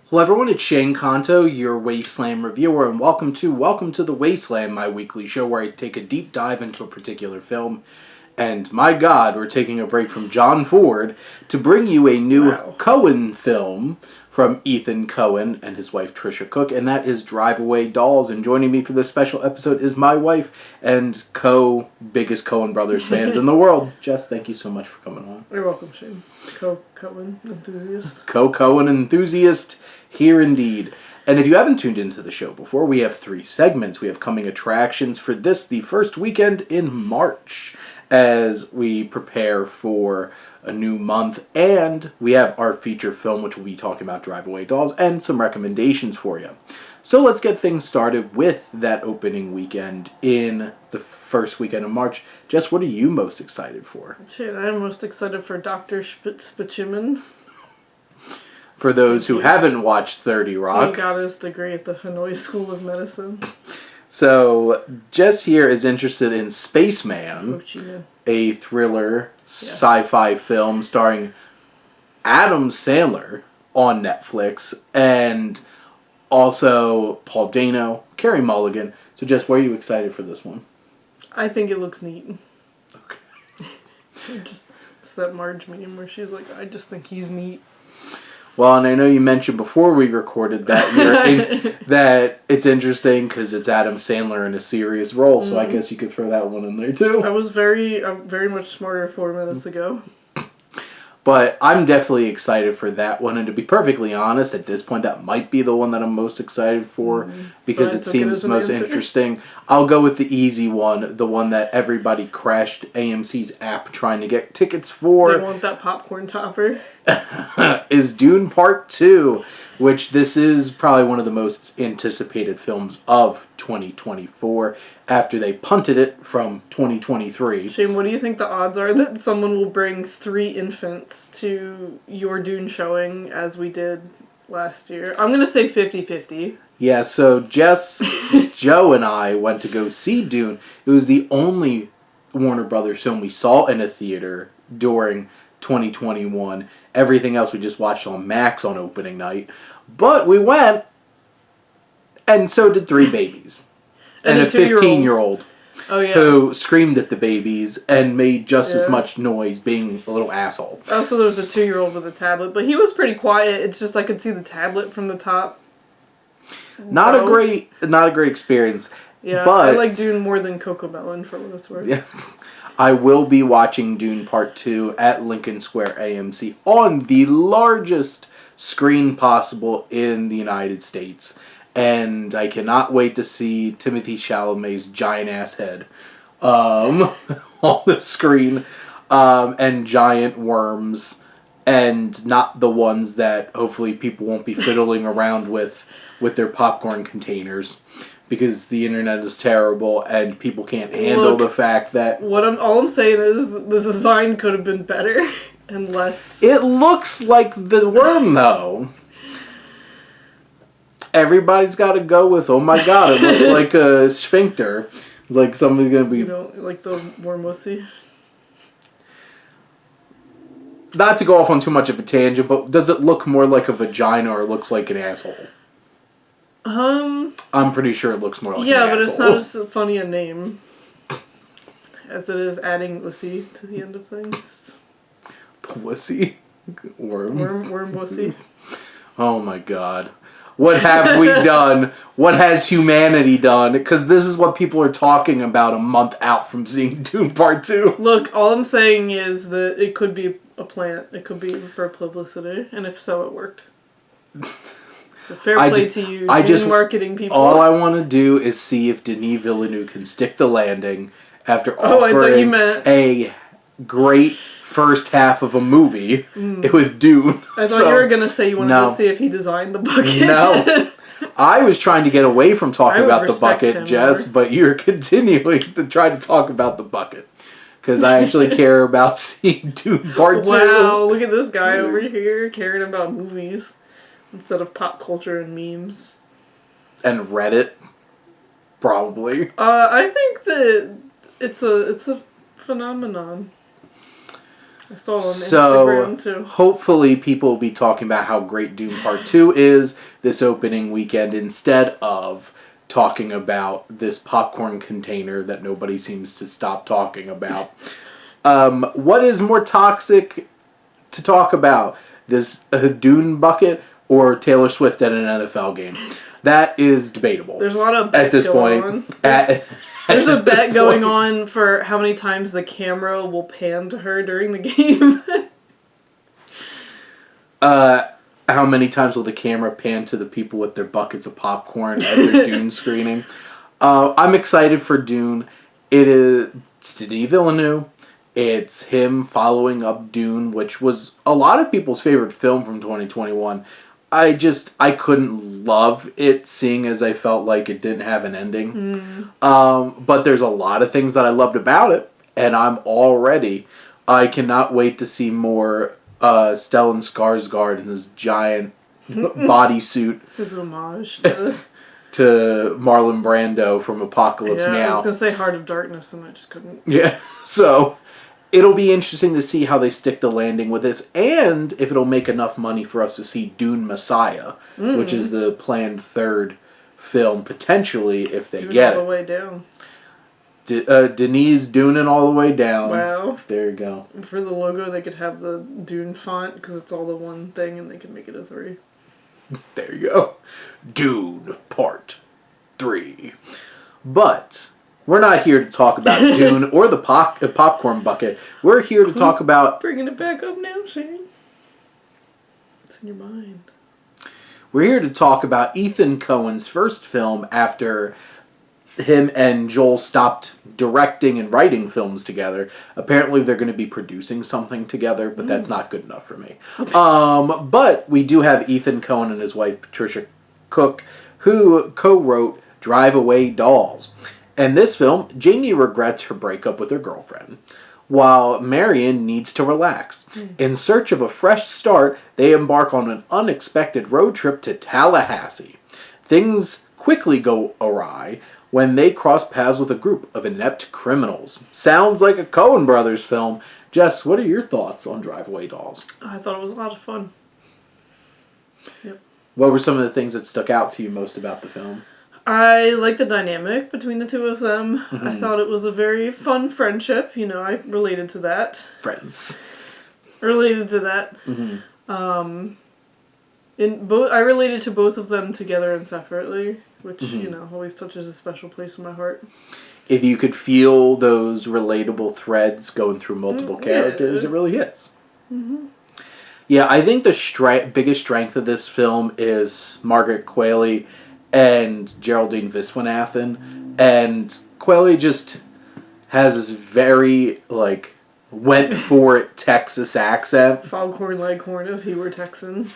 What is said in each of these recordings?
Hello everyone, it's Jess Conto, your Wasteland Reviewer, and welcome to The Wasteland, my weekly show where I take a deep dive into a particular film. And my God, we're taking a break from John Ford to bring you a new Coen film from Ethan Coen and his wife Trisha Cook, and that is Drive Away Dolls. And joining me for this special episode is my wife and biggest Coen Brothers fans in the world. Jess, thank you so much for coming on. You're welcome, Shane. Coen enthusiast. Coen enthusiast, here indeed. And if you haven't tuned into the show before, we have 3 segments. We have coming attractions for the first weekend in March, as we prepare for a new month, and we have our feature film, which we'll be talking about Drive Away Dolls, and some recommendations for you. So let's get things started with that opening weekend in the first weekend of March. Jess, what are you most excited for? Shit, I'm most excited for Dr. Spaceman. For those who haven't watched 30 Rock. He got his degree at the Hanoi School of Medicine. So, Jess here is interested in Spaceman, a thriller sci-fi film starring Adam Sandler on Netflix, and also Paul Dano, Carey Mulligan. So, Jess, why are you excited for this one? I think it looks neat. Okay. It's that Marge meme where she's like, I just think he's neat. Well, and I know you mentioned before we recorded that that it's interesting because it's Adam Sandler in a serious role, so I guess you could throw that one in there too. I was very much smarter 4 minutes ago. But I'm definitely excited for that one, and to be perfectly honest, at this point, that might be the one that I'm most excited for because it seems most interesting. I'll go with the easy one, the one that everybody crashed AMC's app trying to get tickets for. They want that popcorn topper. Is Dune Part II, which this is probably one of the most anticipated films of 2024 after they punted it from 2023. Shane, what do you think the odds are that someone will bring 3 infants to your Dune showing as we did last year? I'm going to say 50-50. Yeah, so Jess, Joe, and I went to go see Dune. It was the only Warner Brothers film we saw in a theater during 2021. Everything else we just watched on Max on opening night. But we went, and so did 3 babies. And a 15-year-old who screamed at the babies and made just as much noise being a little asshole. Also, there was a 2-year-old with a tablet, but he was pretty quiet. It's just I could see the tablet from the top. Not a great experience. Yeah, but I like Dune more than Cocomelon for what it's worth. Yeah. I will be watching Dune Part 2 at Lincoln Square AMC on the largest screen possible in the United States. And I cannot wait to see Timothée Chalamet's giant-ass head on the screen. And giant worms. And not the ones that hopefully people won't be fiddling around with their popcorn containers. Because the internet is terrible and people can't handle the fact that... All I'm saying is the design could have been better and less... It looks like the worm, though. Everybody's got to go with, oh my God, it looks like a sphincter. It's like somebody's going to be... like the worm wussy. Not to go off on too much of a tangent, but does it look more like a vagina or it looks like an asshole? I'm pretty sure it looks more like an asshole. Yeah, but it's not as funny a name as it is adding wussy to the end of things. Wussy? Worm wussy. Oh my God. What have we done? What has humanity done? Because this is what people are talking about a month out from seeing Dune Part 2. Look, all I'm saying is that it could be a plant. It could be for publicity. And if so, it worked. So fair play to you, Dune marketing people. All I want to do is see if Denis Villeneuve can stick the landing after offering a great first half of a movie with Dune. I thought you were going to say you wanted to see if he designed the bucket. No. I was trying to get away from talking about the bucket, Jess, but you're continuing to try to talk about the bucket. Because I actually care about seeing Dune Part 2. Wow, look at this guy over here caring about movies instead of pop culture and memes. And Reddit, probably. I think that it's a phenomenon. I saw it on Instagram too. Hopefully people will be talking about how great Dune Part 2 is this opening weekend instead of talking about this popcorn container that nobody seems to stop talking about. What is more toxic to talk about? This Dune bucket or Taylor Swift at an NFL game? That is debatable. There's a lot of bets at this going point. on. There's a bet going on for how many times the camera will pan to her during the game. How many times will the camera pan to the people with their buckets of popcorn at their Dune screening? I'm excited for Dune. It's Denis Villeneuve. It's him following up Dune, which was a lot of people's favorite film from 2021. I couldn't love it, seeing as I felt like it didn't have an ending. But there's a lot of things that I loved about it, and I cannot wait to see more Stellan Skarsgård in his giant bodysuit. His homage to Marlon Brando from Apocalypse Now. I was going to say Heart of Darkness, and I just couldn't. Yeah, so it'll be interesting to see how they stick the landing with this, and if it'll make enough money for us to see Dune Messiah, which is the planned third film, potentially, if they get it. All the way down. Denise Dunin all the way down. Wow. There you go. For the logo, they could have the Dune font, because it's all the one thing, and they could make it a 3. There you go. Dune Part 3. But we're not here to talk about Dune or the popcorn bucket. We're here to talk about... Bringing it back up now, Shane. It's in your mind. We're here to talk about Ethan Coen's first film after him and Joel stopped directing and writing films together. Apparently they're going to be producing something together, but that's not good enough for me. But we do have Ethan Coen and his wife Patricia Cook, who co-wrote Drive Away Dolls. In this film, Jamie regrets her breakup with her girlfriend, while Marion needs to relax. In search of a fresh start, they embark on an unexpected road trip to Tallahassee. Things quickly go awry when they cross paths with a group of inept criminals. Sounds like a Coen Brothers film. Jess, what are your thoughts on Drive Away Dolls? I thought it was a lot of fun. Yep. What were some of the things that stuck out to you most about the film? I liked the dynamic between the two of them. I thought it was a very fun friendship. I related to that. Friends. Related to that. I related to both of them together and separately, which, always touches a special place in my heart. If you could feel those relatable threads going through multiple characters, it really hits. Yeah, I think the biggest strength of this film is Margaret Qualley and Geraldine Viswanathan. And Qualley just has this very, went for it Texas accent. Foghorn Leghorn if he were Texan.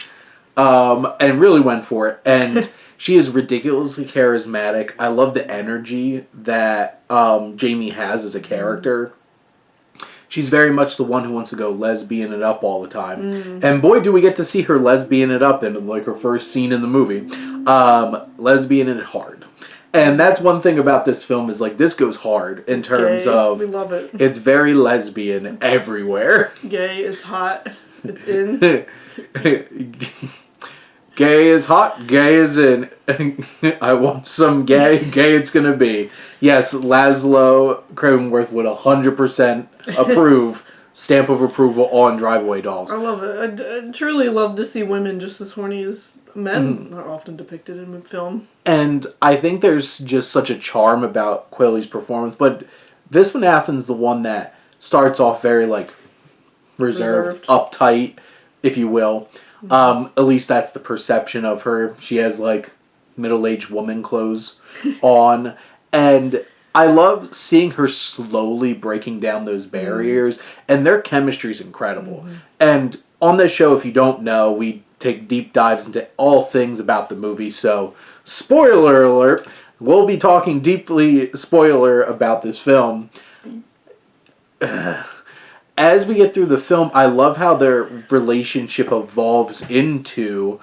And really went for it. And she is ridiculously charismatic. I love the energy that Jamie has as a character. She's very much the one who wants to go lesbian it up all the time. And boy, do we get to see her lesbian it up in her first scene in the movie. Lesbian it hard. And that's one thing about this film is this goes hard in terms of... We love it. It's very lesbian everywhere. Gay, it's hot, it's in. Gay is hot, gay is in. I want some gay it's gonna be. Yes, Laszlo Cravenworth would 100% approve, stamp of approval on Drive Away Dolls. I love it. I truly love to see women just as horny as men are often depicted in film. And I think there's just such a charm about Qualley's performance, but Viswanathan's the one that starts off very reserved, uptight, if you will. At least that's the perception of her. She has middle-aged woman clothes on, and I love seeing her slowly breaking down those barriers, and their chemistry is incredible. And on this show, if you don't know, we take deep dives into all things about the movie, so spoiler alert, we'll be talking deeply spoiler about this film. As we get through the film, I love how their relationship evolves into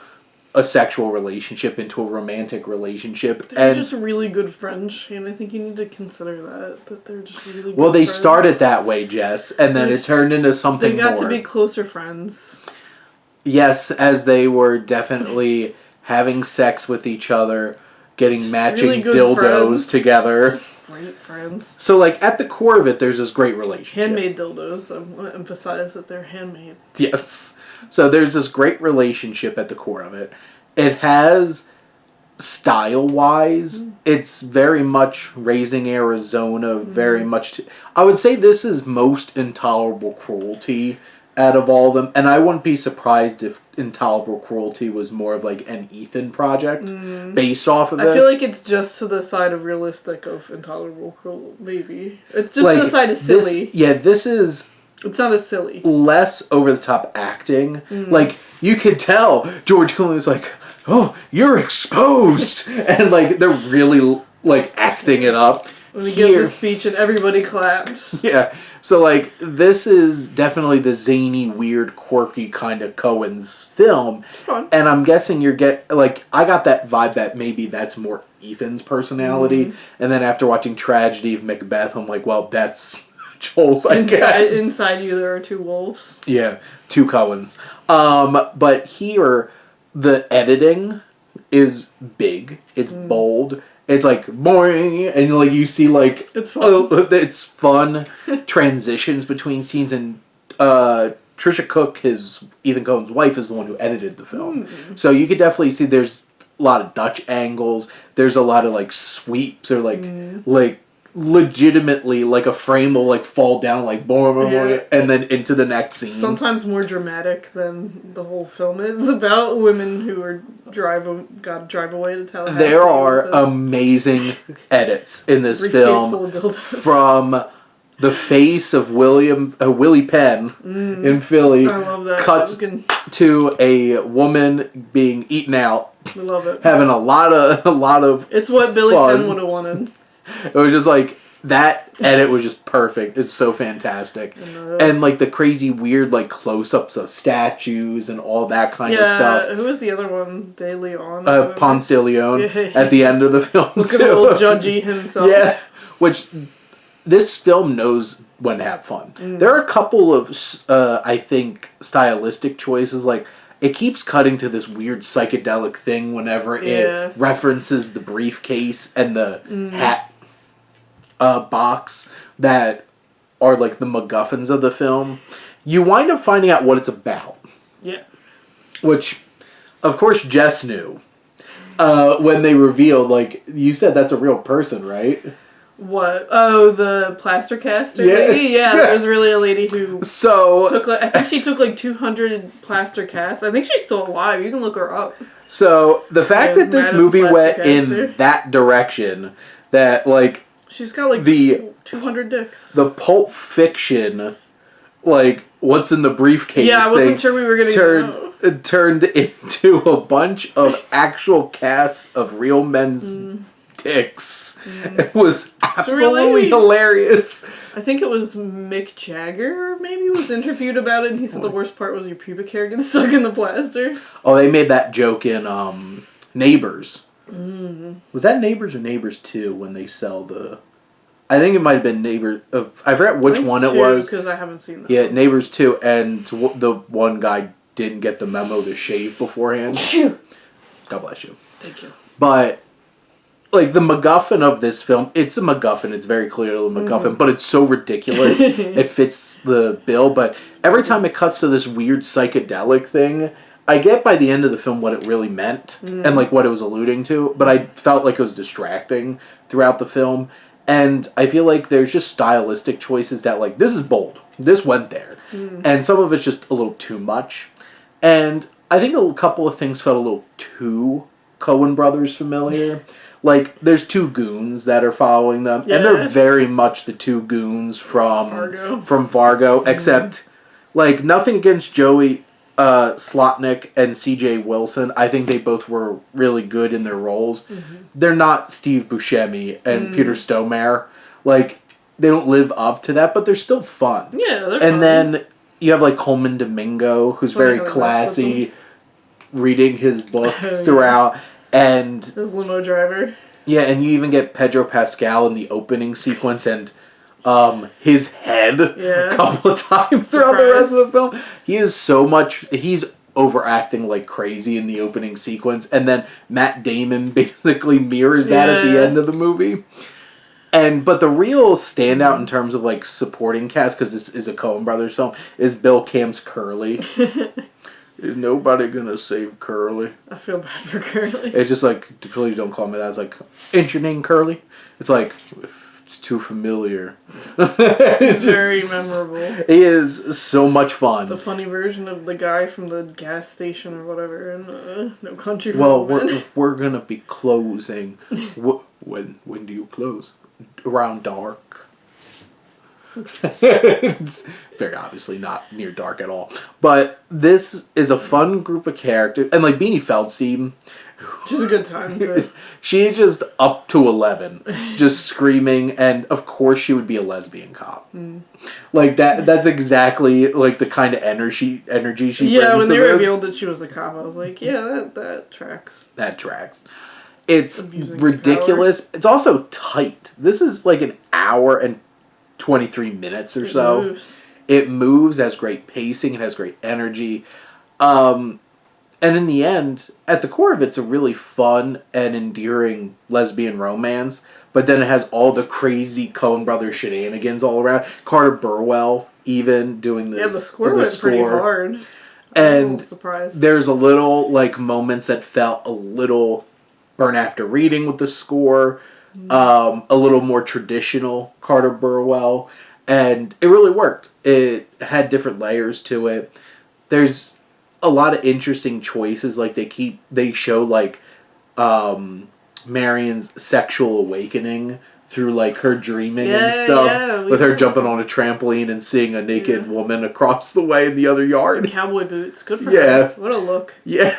a sexual relationship into a romantic relationship. They're just really good friends, Shane. I think you need to consider that they're just really good Well, they friends. started that way, Jess, and then it turned into something more. They got to be closer friends. Yes, as they were definitely having sex with each other, getting just matching really dildos friends. Together. Just great friends. So, like, at the core of it, there's this great relationship. Handmade dildos. I want to emphasize that they're handmade. Yes. So there's this great relationship at the core of it. It has, style-wise, it's very much Raising Arizona, very much... I would say this is most Intolerable Cruelty out of all of them, and I wouldn't be surprised if Intolerable Cruelty was more of like an Ethan project based off of this. I feel like it's just to the side of realistic of Intolerable Cruelty, maybe. It's just like, to the side of silly. This is... It's not as silly. Less over-the-top acting. Like, you could tell George Clooney's like, oh, you're exposed! And, like, they're really, like, acting it up. When he gives a speech and everybody claps. Yeah. So, like, this is definitely the zany, weird, quirky kind of Coen's film. It's fun. And I'm guessing I got that vibe that maybe that's more Ethan's personality. And then after watching Tragedy of Macbeth, I'm like, well, that's... Joel's, I guess. Inside you there are two wolves. Yeah, two Coens. But here, the editing is big. It's bold. It's like boing, and like you see like it's fun. It's fun transitions between scenes, and Trisha Cook, Ethan Coen's wife, is the one who edited the film. So you could definitely see there's a lot of Dutch angles. There's a lot of like sweeps or like legitimately like a frame will like fall down like boom, and then into the next scene. Sometimes more dramatic than the whole film is about women who are gotta drive away to Tallahassee. There are amazing edits in this film full of dildos. From the face of Willie Penn in Philly. I love that. Cuts to a woman being eaten out. I love it. Having a lot of It's what Billy Penn would have wanted. It was just like, that edit was just perfect. It's so fantastic. And like the crazy weird like close-ups of statues and all that kind of stuff. Yeah, who was the other one? De Leon? Ponce de Leon at the end of the film Looking old judgy himself. Yeah, which this film knows when to have fun. There are a couple of, I think, stylistic choices. Like, it keeps cutting to this weird psychedelic thing whenever it references the briefcase and the hat box that are like the MacGuffins of the film. You wind up finding out what it's about. Yeah. Which, of course, Jess knew. When they revealed, like, you said that's a real person, right? What? Oh, the plaster caster lady? Yeah, there was really a lady who I think she took like 200 plaster casts. I think she's still alive. You can look her up. So, the fact that this movie went in that direction, that, like... She's got like 200 dicks. The Pulp Fiction, like, what's in the briefcase? Yeah, I wasn't sure we were going to turned into a bunch of actual casts of real men's dicks. It was absolutely hilarious. I think it was Mick Jagger maybe was interviewed about it, and he said the worst part was your pubic hair getting stuck in the plaster. Oh, they made that joke in Neighbors. Was that Neighbors or Neighbors 2 when they sell the... I think it might have been Neighbors... I forgot which one it was. Because I haven't seen that. Yeah, Neighbors 2, and the one guy didn't get the memo to shave beforehand. God bless you. Thank you. But, like, the MacGuffin of this film, it's a MacGuffin. It's very clearly a MacGuffin, but it's so ridiculous. It fits the bill, but every time it cuts to this weird psychedelic thing... I get by the end of the film what it really meant and like what it was alluding to, but I felt like it was distracting throughout the film. And I feel like there's just stylistic choices that like, this is bold. This went there. And some of it's just a little too much. And I think a couple of things felt a little too Coen Brothers familiar. Like, there's two goons that are following them. Yeah. And they're very much the two goons from Fargo. Except, like, nothing against Joey... Slotnick and C.J. Wilson. I think they both were really good in their roles. They're not Steve Buscemi and Peter Stormare. Like, they don't live up to that, but they're still fun. Yeah, they're fun. And then you have, like, Coleman Domingo, who's very classy. reading his book throughout. Yeah. And his limo driver. Yeah, and you even get Pedro Pascal in the opening sequence and his head a couple of times throughout the rest of the film. He's overacting like crazy in the opening sequence, and then Matt Damon basically mirrors that at the end of the movie. But the real standout in terms of like supporting cast, because this is a Coen Brothers film, is Bill Camp's Curly. Is nobody gonna save Curly? I feel bad for Curly. It's just like, please don't call me that. It's like, ain't your name Curly? It's like, it's too familiar. It's very memorable. It is so much fun. The funny version of the guy from the gas station or whatever in No Country for Old Men. We're gonna be closing. When do you close? Around dark. It's very obviously not near dark at all. But this is a fun group of characters. And like Beanie Feldstein. She's a good time too. She's just up to 11. Just screaming. And of course she would be a lesbian cop. Like that's exactly like the kind of energy she brings to this. Yeah, when they revealed that she was a cop, I was like, yeah, that tracks. That tracks. It's ridiculous. Power. It's also tight. This is like an hour and 23 minutes or so. It moves, has great pacing, it has great energy. And in the end, at the core of it's a really fun and endearing lesbian romance, but then it has all the crazy Coen Brothers shenanigans all around. Carter Burwell even doing this. Yeah, the score went pretty hard. And I was a little surprised. There's a little like moments that felt a little Burn After Reading with the score. A little more traditional Carter Burwell, and it really worked. It had different layers to it. There's a lot of interesting choices. Like they show like Marion's sexual awakening through like her dreaming and stuff, with her jumping on a trampoline and seeing a naked woman across the way in the other yard. And cowboy boots, good for her. What a look. Yeah,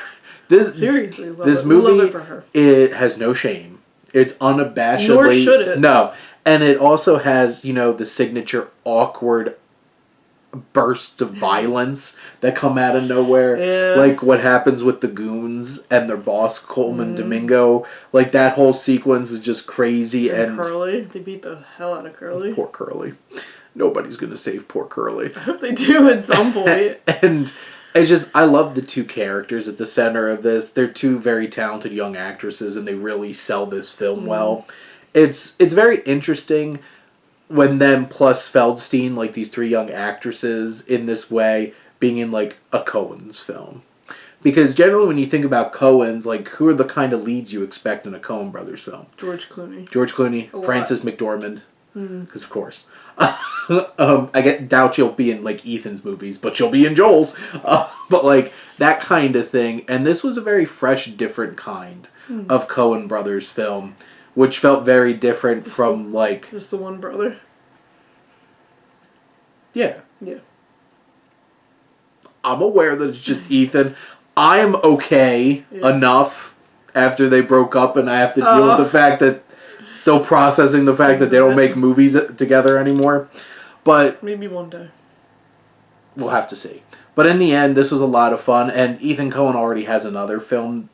seriously, this movie love it for her. It has no shame. It's unabashedly... Nor should it. No. And it also has, the signature awkward bursts of violence that come out of nowhere. Yeah. Like what happens with the goons and their boss, Coleman Domingo. Like that whole sequence is just crazy. And Curly. They beat the hell out of Curly. Poor Curly. Nobody's going to save poor Curly. I hope they do at some point. And... I love the two characters at the center of this. They're two very talented young actresses, and they really sell this film well. It's very interesting when them plus Feldstein, like these three young actresses in this way, being in like a Coen's film. Because generally when you think about Coen's, like who are the kind of leads you expect in a Coen Brothers film? George Clooney. Frances McDormand. Because of course. I doubt she'll be in like Ethan's movies, but she'll be in Joel's. But like that kind of thing. And this was a very fresh, different kind of Coen Brothers film, which felt very different from like... Just the one brother? Yeah. Yeah. I'm aware that it's just Ethan. I'm okay enough after they broke up and I have to deal with the fact that... Still processing the fact that they don't make movies together anymore. But... Maybe one day. We'll have to see. But in the end, this was a lot of fun. And Ethan Coen already has another film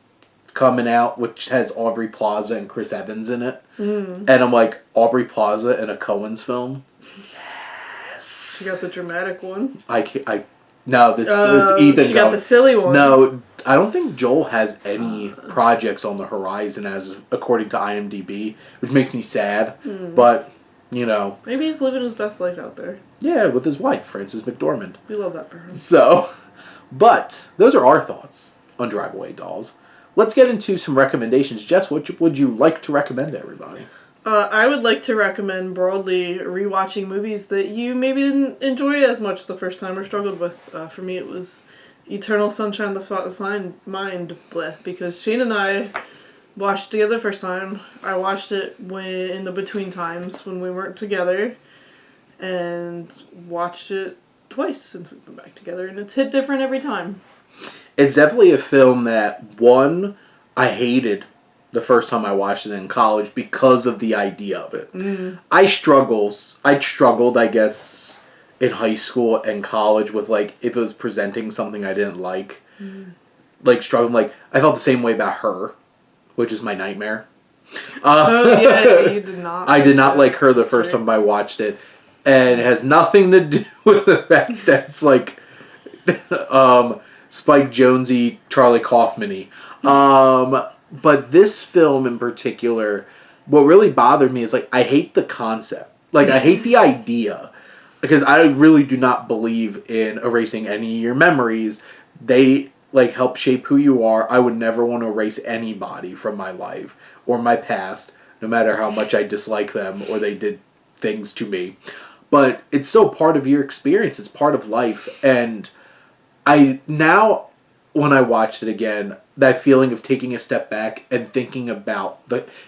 coming out, which has Aubrey Plaza and Chris Evans in it. And I'm like, Aubrey Plaza in a Coen's film? Yes! You got the dramatic one? No, it's Ethan Coen. She got the silly one. No, I don't think Joel has any projects on the horizon according to IMDb, which makes me sad. But, maybe he's living his best life out there. Yeah, with his wife, Frances McDormand. We love that for him. So, but those are our thoughts on Drive Away Dolls. Let's get into some recommendations. Jess, what would you like to recommend to everybody? I would like to recommend broadly rewatching movies that you maybe didn't enjoy as much the first time or struggled with. For me, it was Eternal Sunshine of the Spotless Mind, because Shane and I watched it together the first time. I watched it in the between times when we weren't together, and watched it twice since we've been back together, and it's hit different every time. It's definitely a film that, one, I hated the first time I watched it in college because of the idea of it. I struggled, I guess, in high school and college with, like, if it was presenting something I didn't like. like struggling. Like I felt the same way about Her, which is my nightmare. Oh yeah, you did not. I did not like Her the first time I watched it, and it has nothing to do with the fact that it's like Spike Jonze, Charlie Kaufman-y. But this film in particular, what really bothered me is like I hate the concept. Like I hate the idea. Because I really do not believe in erasing any of your memories. They like help shape who you are. I would never want to erase anybody from my life or my past, no matter how much I dislike them or they did things to me. But it's still part of your experience. It's part of life. And I now, when I watched it again, that feeling of taking a step back and thinking about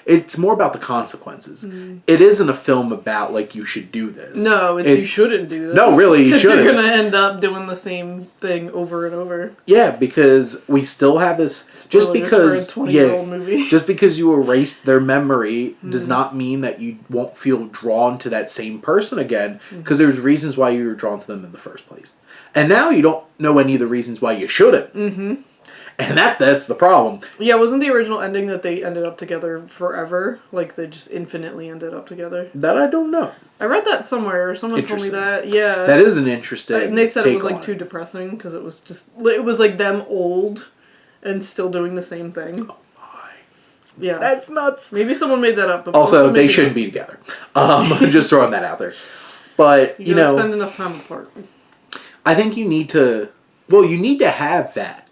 it's more about the consequences. It isn't a film about like you should do this. No, you shouldn't do this. No, really, you shouldn't. You're gonna end up doing the same thing over and over. Yeah, because we still have this. Just because for a 20-year-old movie. Just because you erase their memory does not mean that you won't feel drawn to that same person again. Because there's reasons why you were drawn to them in the first place, and now you don't know any of the reasons why you shouldn't. Mm-hmm. And that's the problem. Yeah, wasn't the original ending that they ended up together forever? Like, they just infinitely ended up together? That I don't know. I read that somewhere. Someone told me that. Yeah. That is an interesting And they said it was, like, too depressing, because it was, like, them old and still doing the same thing. Oh, my. Yeah. That's nuts. Maybe someone made that up. Also, they shouldn't be together. Just throwing that out there. But, you know... spend enough time apart. I think you need to... Well, you need to have that.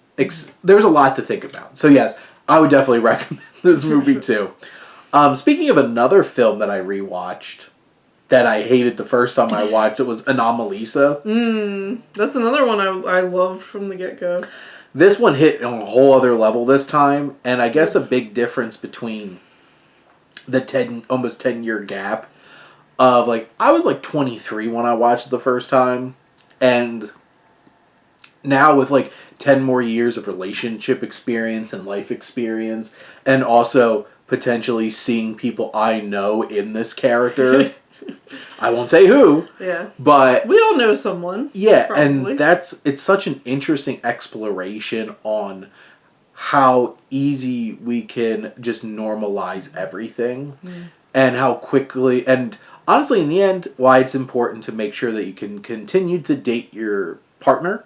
There's a lot to think about. So yes, I would definitely recommend this movie too. Speaking of another film that I rewatched that I hated the first time I watched, it was Anomalisa. That's another one I loved from the get-go. This one hit on a whole other level this time, and I guess a big difference between the almost 10-year gap of like I was like 23 when I watched it the first time, and now with like 10 more years of relationship experience and life experience, and also potentially seeing people I know in this character. I won't say who. Yeah. But we all know someone. Yeah, probably. And it's such an interesting exploration on how easy we can just normalize everything and how quickly, and honestly in the end, why it's important to make sure that you can continue to date your partner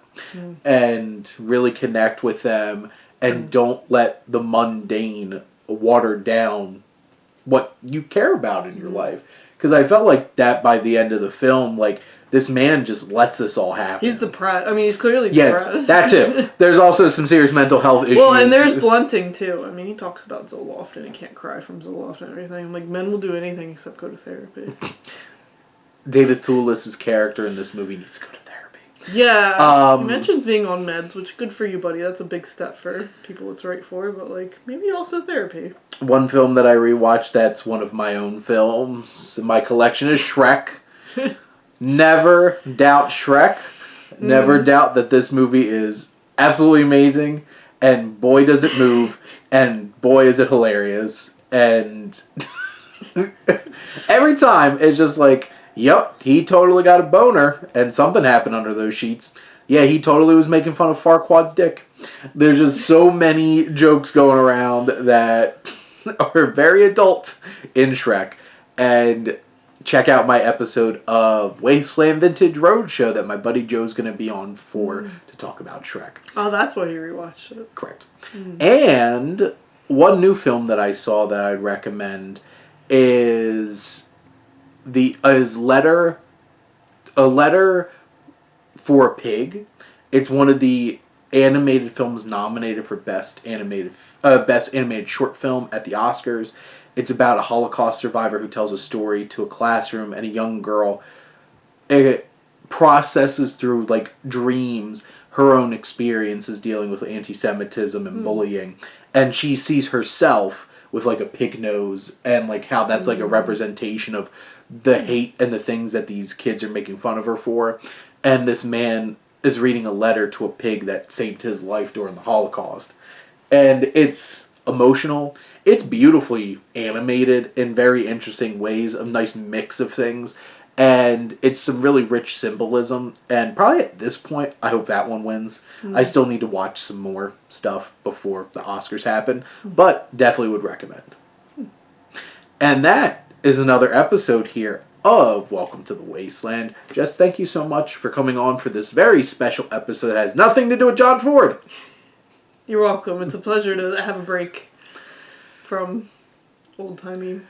and really connect with them and don't let the mundane water down what you care about in your life. Because I felt like that by the end of the film, like, this man just lets this all happen. He's depressed. I mean, he's clearly depressed. Yes, that's it. There's also some serious mental health issues. Well, and there's blunting, too. I mean, he talks about Zoloft and he can't cry from Zoloft and everything. I'm like, men will do anything except go to therapy. David Thewlis's character in this movie needs to go to therapy. Yeah, he mentions being on meds, which good for you, buddy. That's a big step for people it's right for, but like maybe also therapy. One film that I rewatched that's one of my own films in my collection is Shrek. Never doubt Shrek. Never doubt that this movie is absolutely amazing, and boy does it move, and boy is it hilarious, and every time it's just like, yep, he totally got a boner, and something happened under those sheets. Yeah, he totally was making fun of Farquaad's dick. There's just so many jokes going around that are very adult in Shrek. And check out my episode of Wasteland Vintage Roadshow that my buddy Joe's going to be on to talk about Shrek. Oh, that's why you rewatched it. Correct. And one new film that I saw that I'd recommend is A Letter for a Pig. It's one of the animated films nominated for best animated short film at the Oscars. It's about a Holocaust survivor who tells a story to a classroom, and a young girl processes through like dreams her own experiences dealing with anti-Semitism and bullying, and she sees herself with like a pig nose, and like how that's like a representation of the hate and the things that these kids are making fun of her for. And this man is reading a letter to a pig that saved his life during the Holocaust. And it's emotional. It's beautifully animated in very interesting ways, a nice mix of things. And it's some really rich symbolism. And probably at this point, I hope that one wins. I still need to watch some more stuff before the Oscars happen. But definitely would recommend. And that is another episode here of Welcome to the Wasteland. Jess, thank you so much for coming on for this very special episode that has nothing to do with John Ford. You're welcome. It's a pleasure to have a break from old-timey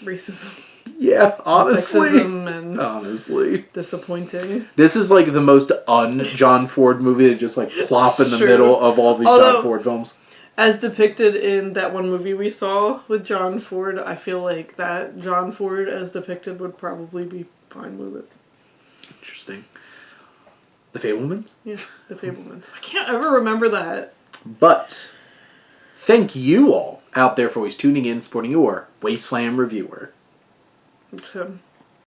racism. Yeah, honestly. Sexism and honestly. disappointing. This is like the most un-John Ford movie that just like plop in the middle of all these John Ford films. As depicted in that one movie we saw with John Ford, I feel like that John Ford as depicted would probably be fine with it. Interesting. The Fablemans? Yeah, The Fablemans. I can't ever remember that. But thank you all out there for always tuning in, supporting your Wasteland Reviewer. It's him.